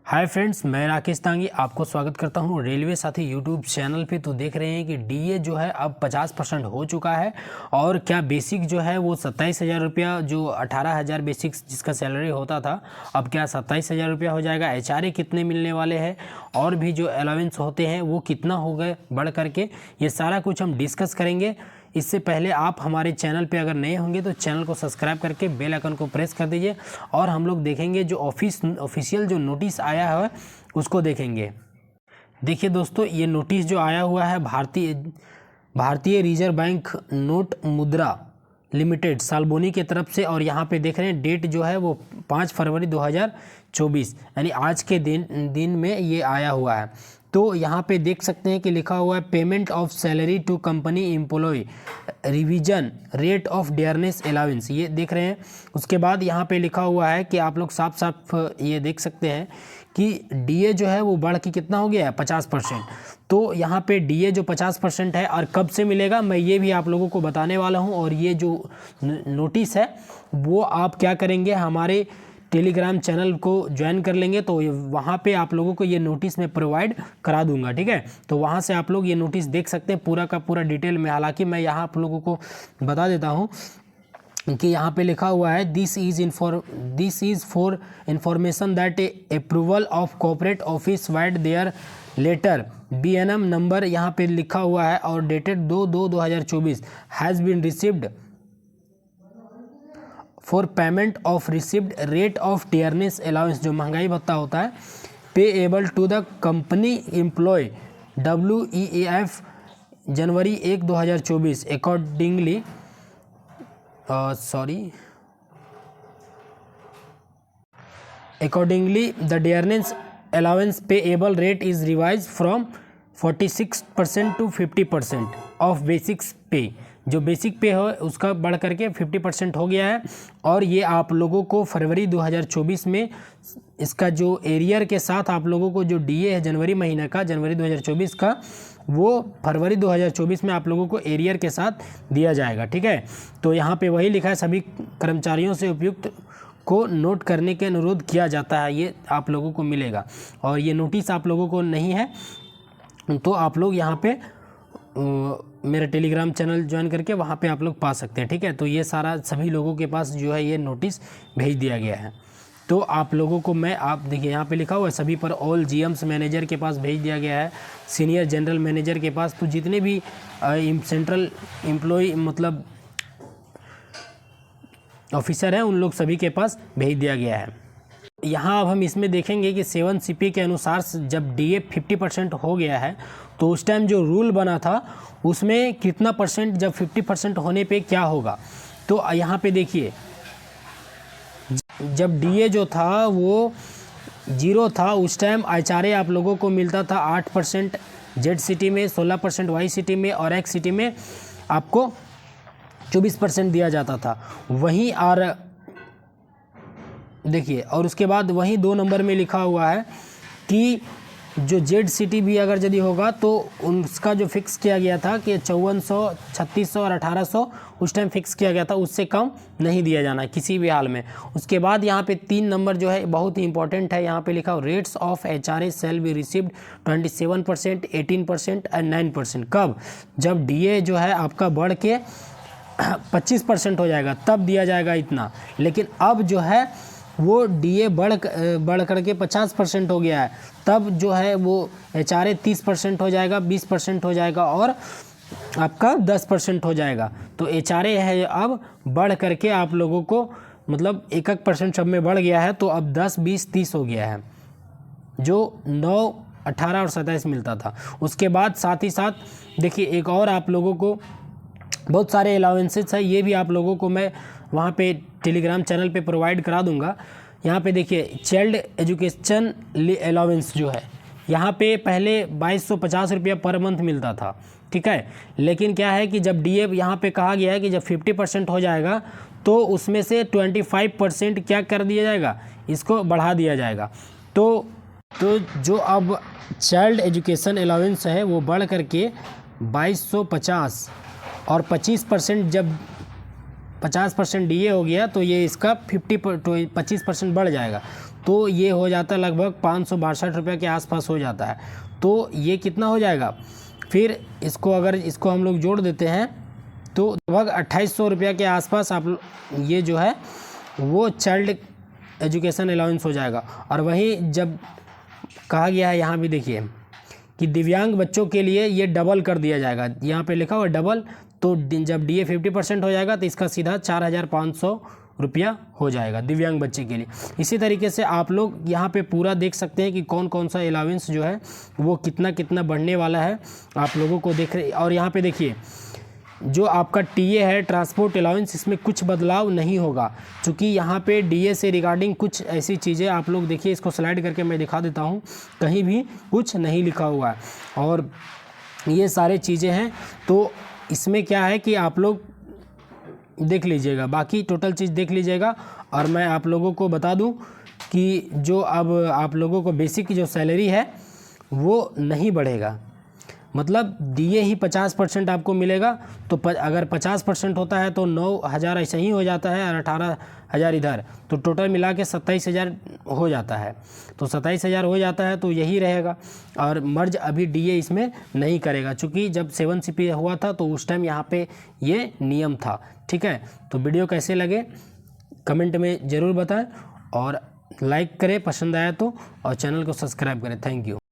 Hi friends, मैं राकेश तांगी आपको स्वागत करता हूं रेलवे साथी यूट्यूब चैनल पे। तो देख रहे हैं कि डीए जो है अब 50% हो चुका है और क्या बेसिक जो है वो 27,000 रुपया, जो 18,000 बेसिक जिसका सैलरी होता था, अब क्या 27,000 रुपया हो जाएगा। एचआरए कितने मिलने वाले हैं और भी जो अलाउंस होते हैं वो कितना हो गए बढ़ करके, ये सारा कुछ हम डिस्कस करेंगे। इससे पहले आप हमारे चैनल पे अगर नए होंगे तो चैनल को सब्सक्राइब करके बेल आइकन को प्रेस कर दीजिए और हम लोग देखेंगे जो ऑफिशियल जो नोटिस आया है उसको देखेंगे। देखिए दोस्तों, ये नोटिस जो आया हुआ है भारतीय रिजर्व बैंक नोट मुद्रा लिमिटेड साल्बोनी की तरफ से, और यहाँ पे देख रहे हैं डेट जो है वो 5 फरवरी 2024 यानी आज के दिन में ये आया हुआ है। तो यहाँ पे देख सकते हैं कि लिखा हुआ है payment of salary to company employ revision rate of dearness allowance, ये देख रहे हैं। उसके बाद यहाँ पे लिखा हुआ है कि आप लोग साफ साफ ये देख सकते हैं कि डीए जो है वो बढ़ के कितना हो गया है 50%। तो यहाँ पे डीए जो 50% है और कब से मिलेगा मैं ये भी आप लोगों को बताने वाला हूँ। और ये जो नोटिस है वो आप क्या करेंगे, हमारे टेलीग्राम चैनल को ज्वाइन कर लेंगे तो वहाँ पे आप लोगों को ये नोटिस मैं प्रोवाइड करा दूंगा, ठीक है। तो वहाँ से आप लोग ये नोटिस देख सकते हैं पूरा का पूरा डिटेल में। हालांकि मैं यहाँ आप लोगों को बता देता हूँ कि यहाँ पे लिखा हुआ है this is for information that approval of corporate office vide their letter BNM number यहाँ पे लिखा हुआ है और dated 2/2/2024 has been received for payment of receipted rate of dearness allowance, जो महंगाई भत्ता होता है, payable to the company employ WEAF January 1 2024 accordingly the dearness allowance payable rate is revise from 46% to 50% of basic pay, जो basic पे हो उसका बढ़ करके 50% हो गया है। और ये आप लोगों को फरवरी 2024 में इसका जो एरियर के साथ आप लोगों को जो डीए है जनवरी महीने का, जनवरी 2024 का, वो फरवरी 2024 में आप लोगों को एरियर के साथ दिया जाएगा, ठीक है। तो यहाँ पे वही लिखा है सभी कर्मचारियों से उपयुक्त को नोट करने के अनुरोध किया जाता है, ये आप लोगों को मिलेगा। और ये नोटिस आप लोगों को नहीं है तो आप लोग यहाँ पे मेरा टेलीग्राम चैनल ज्वाइन करके वहाँ पे आप लोग पा सकते हैं, ठीक है। तो ये सारा सभी लोगों के पास जो है ये नोटिस भेज दिया गया है। तो आप लोगों को मैं, आप देखिए यहाँ पे लिखा हुआ है सभी पर ऑल GMs मैनेजर के पास भेज दिया गया है, सीनियर जनरल मैनेजर के पास, तो जितने भी सेंट्रल एम्प्लॉय मतलब ऑफिसर हैं उन लोग सभी के पास भेज दिया गया है। यहाँ अब हम इसमें देखेंगे कि 7CP के अनुसार जब डीए 50% हो गया है तो उस टाइम जो रूल बना था उसमें कितना परसेंट, जब 50% होने पे क्या होगा। तो यहाँ पे देखिए जब डीए जो था वो 0 था उस टाइम एचआरए आप लोगों को मिलता था 8% जेड सिटी में, 16% वाई सिटी में और एक्स सिटी में आपको 24% दिया जाता था। वहीं और देखिए, और उसके बाद वहीं 2 नंबर में लिखा हुआ है कि जो जेड सिटी भी अगर यदि होगा तो उसका जो फिक्स किया गया था कि 5400, 3600 और 1800 उस टाइम फिक्स किया गया था, उससे कम नहीं दिया जाना किसी भी हाल में। उसके बाद यहाँ पे 3 नंबर जो है बहुत ही इंपॉर्टेंट है, यहाँ पे लिखा हुआ rates of HRA shall be received 27%, 18% and 9%। कब? जब डीए जो है आपका बढ़ के 25% हो जाएगा तब दिया जाएगा इतना। लेकिन अब जो है वो डीए बढ़ करके 50% हो गया है, तब जो है वो एचआरए 30% हो जाएगा, 20% हो जाएगा और आपका 10% हो जाएगा। तो एचआरए है अब बढ़ करके आप लोगों को मतलब 1% सब में बढ़ गया है, तो अब 10, 20, 30 हो गया है, जो 9, 18 और 27 मिलता था। उसके बाद साथ ही साथ देखिए एक और आप लोगों को बहुत सारे अलाउंसेस है, ये भी आप लोगों को मैं वहाँ पे टेलीग्राम चैनल पे प्रोवाइड करा दूंगा। यहाँ पे देखिए चाइल्ड एजुकेशन अलाउंस जो है यहाँ पे पहले 2250 रुपया पर मंथ मिलता था, ठीक है। लेकिन क्या है कि जब डीए यहाँ पे कहा गया है कि जब 50% हो जाएगा तो उसमें से 25% क्या कर दिया जाएगा, इसको बढ़ा दिया जाएगा। तो जो अब चाइल्ड एजुकेशन अलाउंस है वो बढ़ करके 2250 और 25% जब 50% डीए हो गया तो ये इसका 25% बढ़ जाएगा। तो ये हो जाता है लगभग 562 रुपये के आसपास हो जाता है। तो ये कितना हो जाएगा, फिर इसको अगर इसको हम लोग जोड़ देते हैं तो लगभग 2800 रुपये के आसपास आप ये जो है वो चाइल्ड एजुकेशन अलाउंस हो जाएगा। और वहीं जब कहा गया है यहाँ भी देखिए कि दिव्यांग बच्चों के लिए ये डबल कर दिया जाएगा, यहाँ पे लिखा हुआ डबल, तो जब DA 50% हो जाएगा तो इसका सीधा 4500 रुपया हो जाएगा दिव्यांग बच्चे के लिए। इसी तरीके से आप लोग यहाँ पे पूरा देख सकते हैं कि कौन कौन सा अलाउंस जो है वो कितना कितना बढ़ने वाला है, आप लोगों को देख रहे। और यहाँ पे देखिए जो आपका TA है ट्रांसपोर्ट अलाउंस, इसमें कुछ बदलाव नहीं होगा, क्योंकि यहाँ पे DA से रिगार्डिंग कुछ ऐसी चीज़ें आप लोग देखिए, इसको स्लाइड करके मैं दिखा देता हूँ, कहीं भी कुछ नहीं लिखा हुआ है और ये सारे चीज़ें हैं। तो इसमें क्या है कि आप लोग देख लीजिएगा, बाकी टोटल चीज़ देख लीजिएगा। और मैं आप लोगों को बता दूं कि जो अब आप लोगों को बेसिक की जो सैलरी है वो नहीं बढ़ेगा, मतलब DA ही 50% आपको मिलेगा। तो अगर 50% होता है तो 9000 ऐसे ही हो जाता है और 18000 इधर, तो टोटल मिला के 27000 हो जाता है। तो 27000 हो जाता है तो यही रहेगा। और मर्ज अभी DA इसमें नहीं करेगा, चूँकि जब 7CP हुआ था तो उस टाइम यहाँ पे ये नियम था। ठीक है, तो वीडियो कैसे लगे कमेंट में ज़रूर बताएं और लाइक करें पसंद आया तो, और चैनल को सब्सक्राइब करें। Thank you.